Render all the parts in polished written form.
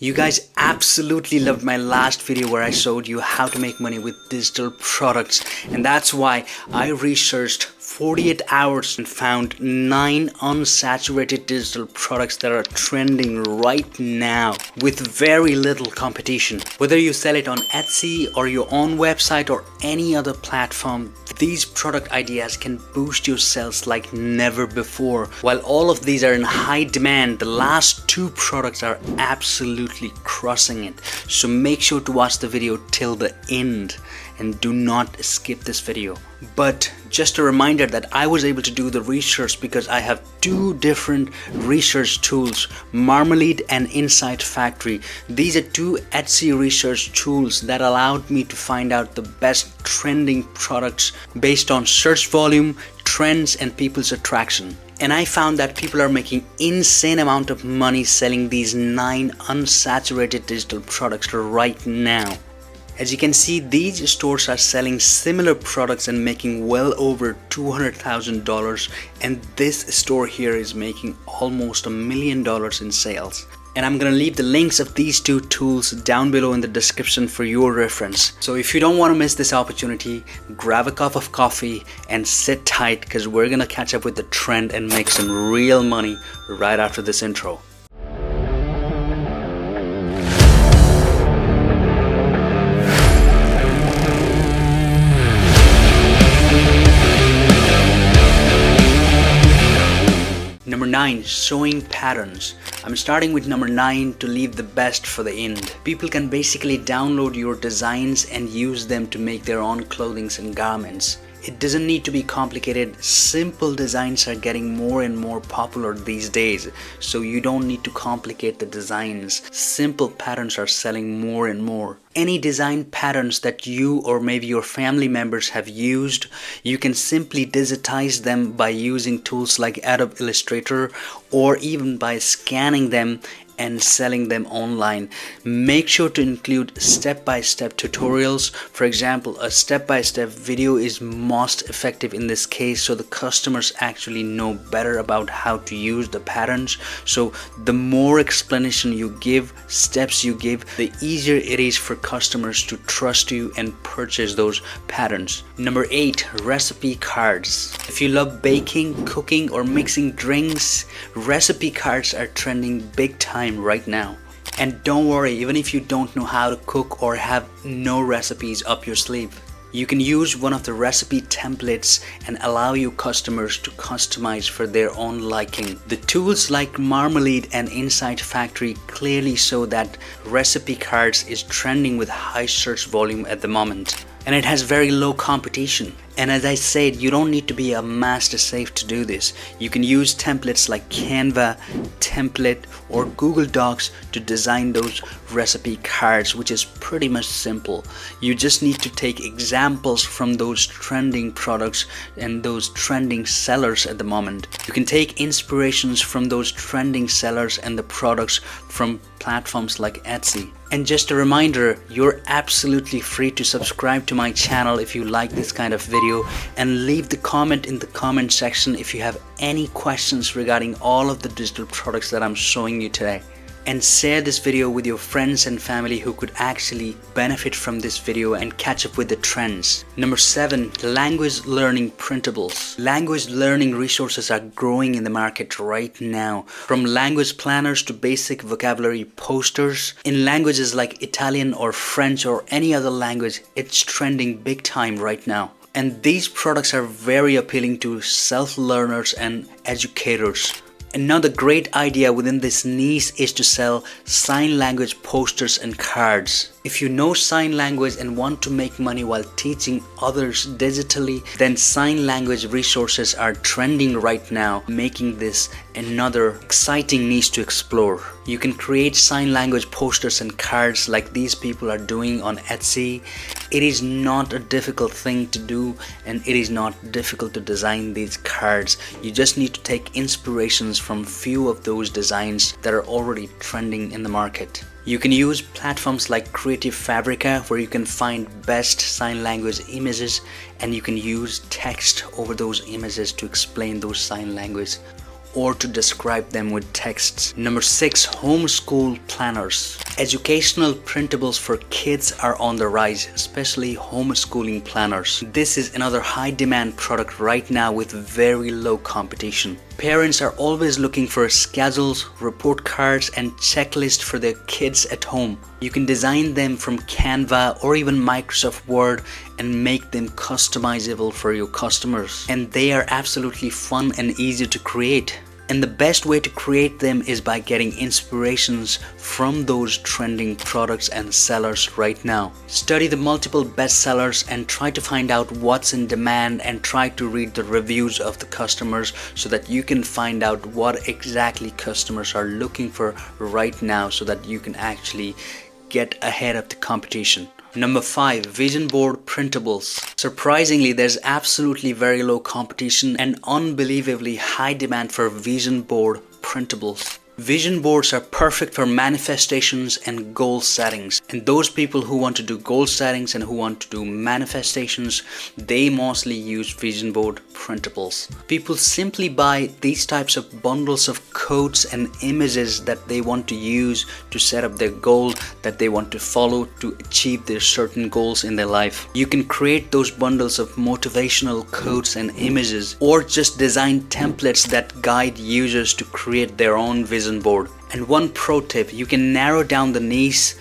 You guys absolutely loved my last video where I showed you how to make money with digital products, and that's why I researched 48 hours and found 9 unsaturated digital products that are trending right now with very little competition. Whether you sell it on Etsy or your own website or any other platform, these product ideas can boost your sales like never before. While all of these are in high demand, the last 2 products are absolutely crushing it. So make sure to watch the video till the end and do not skip this video. But just a reminder that I was able to do the research because I have 2 different research tools, Marmalade and Insight Factory. These are 2 Etsy research tools that allowed me to find out the best trending products based on search volume, trends, and people's attraction. And I found that people are making insane amount of money selling these 9 unsaturated digital products right now. As you can see, these stores are selling similar products and making well over $200,000, and this store here is making almost $1 million in sales. And I'm gonna leave the links of these 2 tools down below in the description for your reference. So if you don't want to miss this opportunity, grab a cup of coffee and sit tight, because we're gonna catch up with the trend and make some real money right after this intro. Number 9, sewing patterns. I'm starting with number 9 to leave the best for the end. People can basically download your designs and use them to make their own clothing and garments. It doesn't need to be complicated. Simple designs are getting more and more popular these days, so you don't need to complicate the designs. Simple patterns are selling more and more. Any design patterns that you or maybe your family members have used, you can simply digitize them by using tools like Adobe Illustrator or even by scanning them and selling them online. Make sure to include step-by-step tutorials. For example, a step-by-step video is most effective in this case, so the customers actually know better about how to use the patterns. So the more explanation you give, steps you give, the easier it is for customers to trust you and purchase those patterns. Number 8, recipe cards. If you love baking, cooking, or mixing drinks, recipe cards are trending big time right now. And don't worry, even if you don't know how to cook or have no recipes up your sleeve, you can use one of the recipe templates and allow your customers to customize for their own liking. The tools like Marmalade and Insight Factory clearly show that recipe cards is trending with high search volume at the moment. And it has very low competition. And as I said, you don't need to be a master chef to do this. You can use templates like Canva, Template, or Google Docs to design those recipe cards, which is pretty much simple. You just need to take examples from those trending products and those trending sellers at the moment. You can take inspirations from those trending sellers and the products from platforms like Etsy. And just a reminder, you're absolutely free to subscribe to my channel if you like this kind of video, and leave the comment in the comment section if you have any questions regarding all of the digital products that I'm showing you today. And share this video with your friends and family who could actually benefit from this video and catch up with the trends. Number 7, language learning printables. Language learning resources are growing in the market right now. From language planners to basic vocabulary posters. In languages like Italian or French or any other language, it's trending big time right now. And these products are very appealing to self-learners and educators. Another great idea within this niche is to sell sign language posters and cards. If you know sign language and want to make money while teaching others digitally, then sign language resources are trending right now, making this another exciting niche to explore. You can create sign language posters and cards like these people are doing on Etsy. It is not a difficult thing to do, and it is not difficult to design these cards. You just need to take inspirations from few of those designs that are already trending in the market. You can use platforms like Fabrica, where you can find best sign language images, and you can use text over those images to explain those sign language. or to describe them with texts. Number 6, homeschool planners. Educational printables for kids are on the rise, especially homeschooling planners. This is another high demand product right now with very low competition. Parents are always looking for schedules, report cards, and checklists for their kids at home. You can design them from Canva or even Microsoft Word and make them customizable for your customers. And they are absolutely fun and easy to create. And the best way to create them is by getting inspirations from those trending products and sellers right now. Study the multiple bestsellers and try to find out what's in demand and try to read the reviews of the customers so that you can find out what exactly customers are looking for right now so that you can actually get ahead of the competition. Number 5, vision board printables. Surprisingly, there's absolutely very low competition and unbelievably high demand for vision board printables. Vision boards are perfect for manifestations and goal settings. And those people who want to do goal settings and who want to do manifestations, they mostly use vision board printables. People simply buy these types of bundles of quotes and images that they want to use to set up their goal that they want to follow to achieve their certain goals in their life. You can create those bundles of motivational quotes and images or just design templates that guide users to create their own vision board. And one pro tip, you can narrow down the niche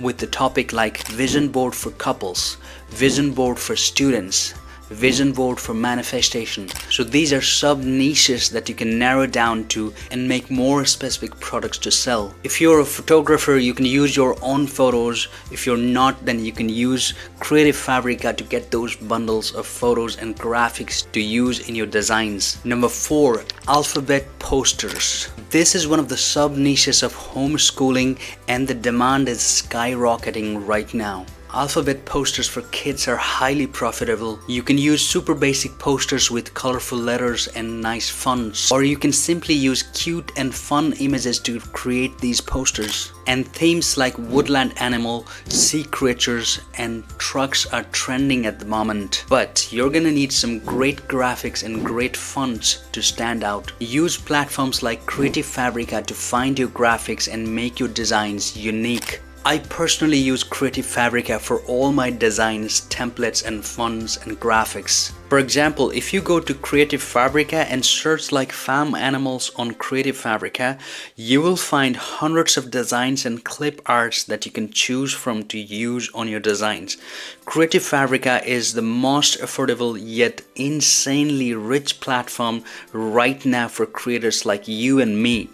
with the topic like vision board for couples, vision board for students, vision board for manifestation. So these are sub niches that you can narrow down to and make more specific products to sell. If you're a photographer, you can use your own photos. If you're not, then you can use Creative Fabrica to get those bundles of photos and graphics to use in your designs. Number 4, alphabet posters. This is one of the sub niches of homeschooling and the demand is skyrocketing right now. Alphabet posters for kids are highly profitable. You can use super basic posters with colorful letters and nice fonts, or you can simply use cute and fun images to create these posters. And themes like woodland animal, sea creatures, and trucks are trending at the moment. But you're gonna need some great graphics and great fonts to stand out. Use platforms like Creative Fabrica to find your graphics and make your designs unique. I personally use Creative Fabrica for all my designs, templates, and fonts and graphics. For example, if you go to Creative Fabrica and search like farm animals on Creative Fabrica, you will find hundreds of designs and clip arts that you can choose from to use on your designs. Creative Fabrica is the most affordable yet insanely rich platform right now for creators like you and me.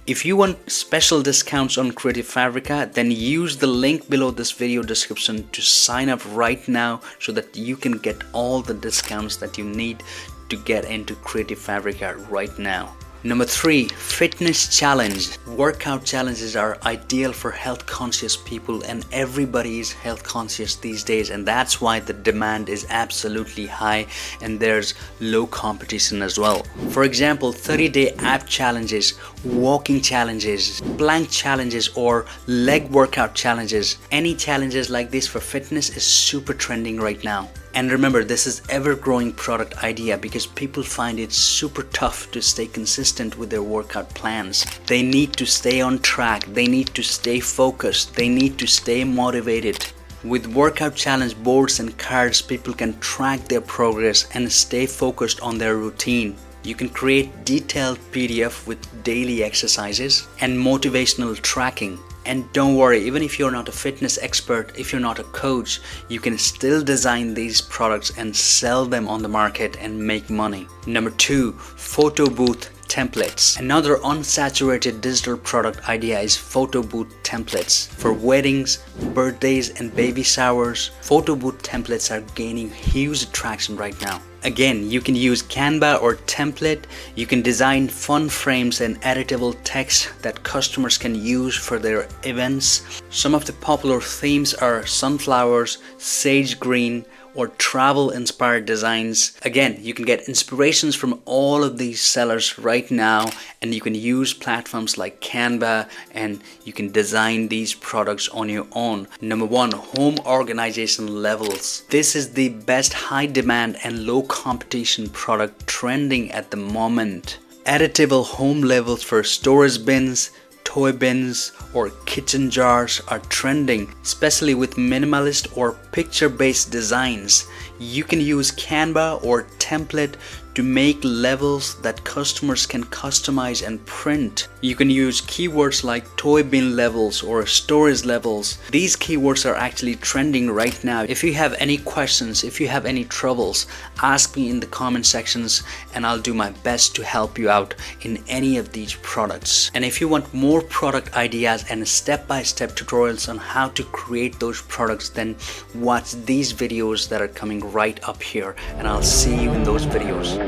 If you want special discounts on Creative Fabrica, then use the link below this video description to sign up right now so that you can get all the discounts that you need to get into Creative Fabrica right now. Number 3, fitness challenge. Workout challenges are ideal for health conscious people and everybody is health conscious these days, and that's why the demand is absolutely high and there's low competition as well. For example, 30-day ab challenges, walking challenges, plank challenges, or leg workout challenges. Any challenges like this for fitness is super trending right now. And remember, this is ever-growing product idea because people find it super tough to stay consistent with their workout plans. They need to stay on track, they need to stay focused, they need to stay motivated. With workout challenge boards and cards, people can track their progress and stay focused on their routine. You can create detailed PDF with daily exercises and motivational tracking. And don't worry, even if you're not a fitness expert, if you're not a coach, you can still design these products and sell them on the market and make money. Number 2, photo booth templates. Another unsaturated digital product idea is photo booth templates. For weddings, birthdays, and baby showers, photo booth templates are gaining huge traction right now. Again, you can use Canva or template. You can design fun frames and editable text that customers can use for their events. Some of the popular themes are sunflowers, sage green, or travel inspired designs. Again, you can get inspirations from all of these sellers right now, and you can use platforms like Canva and you can design these products on your own. Number 1, home organization levels. This is the best high demand and low competition product trending at the moment. Editable home labels for storage bins, toy bins, or kitchen jars are trending, especially with minimalist or picture-based designs. You can use Canva or template to make levels that customers can customize and print. You can use keywords like toy bin levels or storage levels. These keywords are actually trending right now. If you have any questions, if you have any troubles, ask me in the comment sections and I'll do my best to help you out in any of these products. And if you want more product ideas and step-by-step tutorials on how to create those products, then watch these videos that are coming right up here, and I'll see you in those videos.